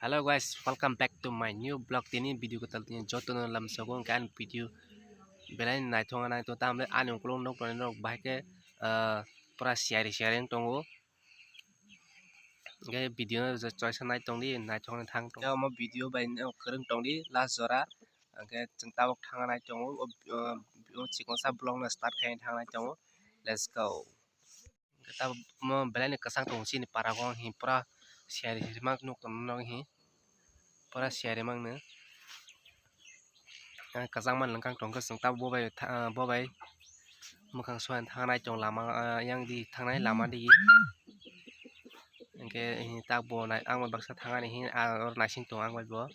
Hello guys, welcome back to my new blog. Ini video kita tanya joto dalam sebuah kan video. Belain naik thong naik tu tam le anu kulung nok nok baik ke pura sharing tunggu. Cái video nó choice naik tong di naik thong thang tong. Kalau mau video baik kereng tong di last zora. Cái chúng ta thang naik tong chỉ có sa blog là start cái thang naik tong. Let's go. Kita mau belain kesang tong sini para gong hi pura sharing mak nok tong nok hi. Pura sharing mang nữa. Kasang man lengkang tong keseng tau bo bay mukang suan thang nai tong lama yang di thang nai lama di ke tak bo nai ang man baksa thang ni or nai sing tong ang bo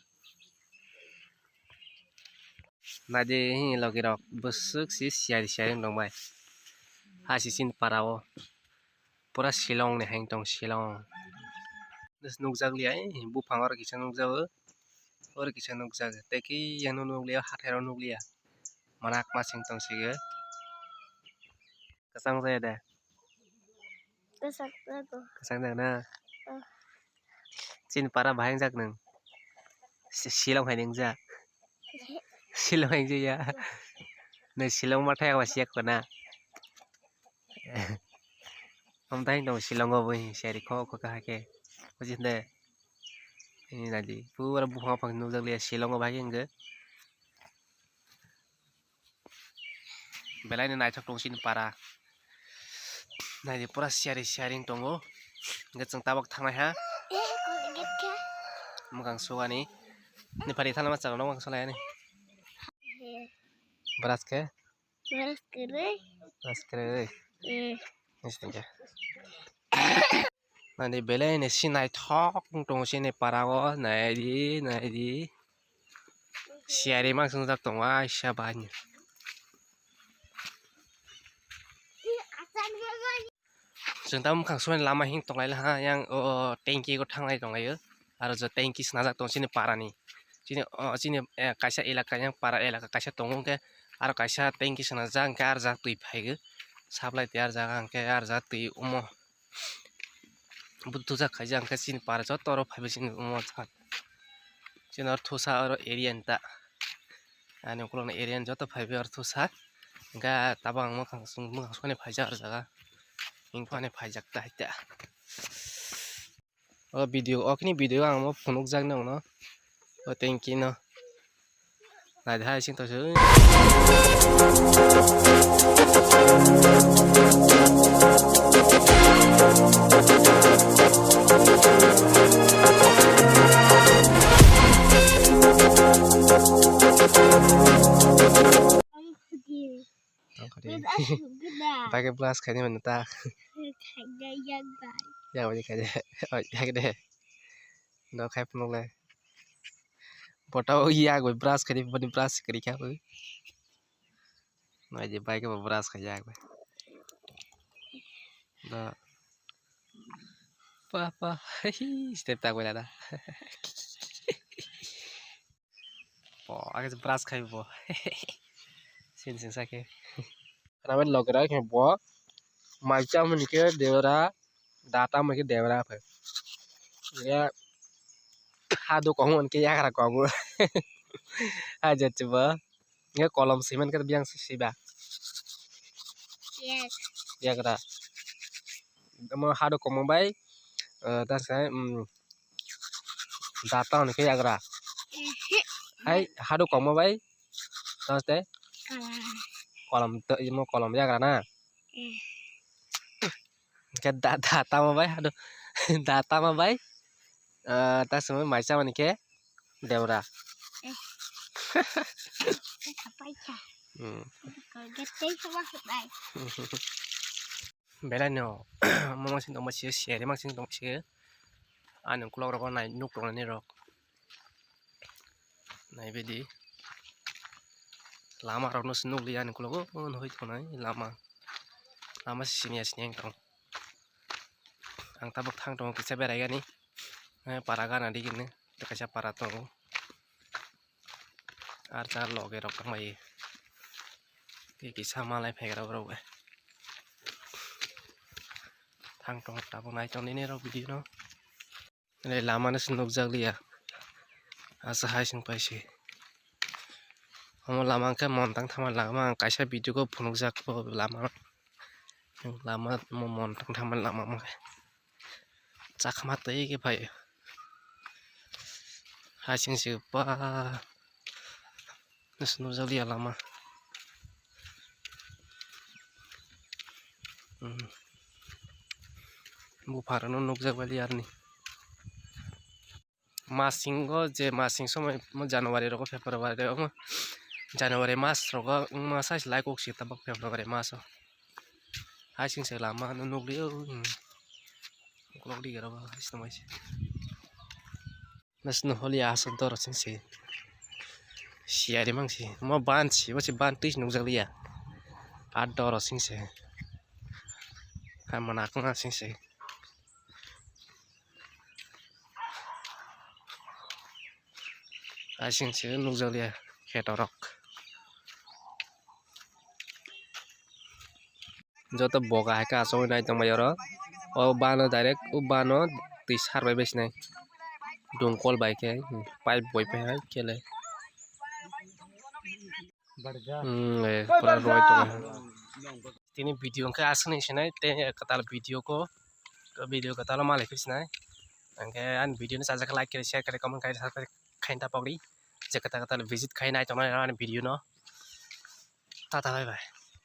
na de logi rok busuk si sharing dong bai ha si sin parao pura Shillong ne hang tong Shillong des nukjak liai bu phangor kisang nukjak or kisang nukjak teki yang nuklia hathero nuklia manak masing tong sige kasang saya deh kasang dah na sin para bahang jak neng Shillong hai neng ja Shillong hai ja neng Shillong ma thai wa siak na om tai dong Shillong go boi seri kho ka ke bujin de ini tadi pura buha pang nu jak lia Shillong go bahang ge belai nai chok tong sin para nai di pura sharing tongo ge chung tabak thang ha mukang suwa ni ni pari thala ma chak no mang solai ni beras ke Nistinja. Nanti bela ini si naik thok tong sini parago naik di siari mak sung tak tong wah siapanya. Sung tahu mukang suan lama hing tong lain ha yang tangki ko thang lain tong lain harus tangki senajak tong sini para ni. Sini kaisa elaka yang para elaka kaisa tong ke aro kaisa tangki senajak ke arjak tui phai supply tiar jaga angke arja tui umo butuh jak kaja angke sini para jot toro phaibe sini umo chat sini or thusa or area ta ani ukulong area jot phaibe or thusa ga tabang mukang sone phaija ar jaga ingphane phaijak ta hita o video okni video ang mo phunuk jak nang no o thank you no nai dai sing to su pakai belas kayaknya meneta ya wajib kayaknya oh ya deh nó khai phun lên botao iya gue beras kayaknya body beras kiri kau nó aja baik ke beras kayak gue đó apa step tak gue ada oh agak beras kayak bo sin sakit kenapa logra kayak bo macam ni ke devra data mungkin devra apa ya hado kohon ke ya kara kogu aja coba ya kolom simen ke biang siba ya kara mau hado komo bay tas saya data ni ke ya kara hai hado komo bay tas teh kolom ya kara na ke data mau bay hado data mau bay tas semua macam ni ke devra bela no mau masih tong masih share masih tong share anu kulo rok nai nuk tong ni rok nai bedi lama rok no snuk li anu kulo no hoi tong nai lama sini tong ang tabak thang tong kisa berai gani paraga nadi gini dekasa para tong arca loge rok tang mai kisa malai phegra bro thang tong tabak nai tong ni rok video no này làm ăn nó nộp giặc lìa asa hai sing paisi lama ke montang thaman lama kaisa video ko phunuk jak lama montang thaman lama chakma tei ke bhai hai sing se pa nesnu jali lama bufarano nukjak bali arni masingo je masing somoi January roko February roko January mas roko masa lai kok si tabak February mas hai sing se lama nukli di gara istomai nesnu holi asan tor sing se siari mangsi mo ban si ban tis nukjak liya ador sing se kan manakna sing se asing se nukjak liya hetorok joto boga hai ka asoi nai tongmai oro o bano direct o bano tui sarbai besnai dongkol bai ke pipe boi pe hai kele pura roi to tini video ke asni sinai te katal video ko katal malai kisnai angke an video ni sajak like kere share kere comment kere khainta pagri je katal visit khainai tongmai an video no tata bye bye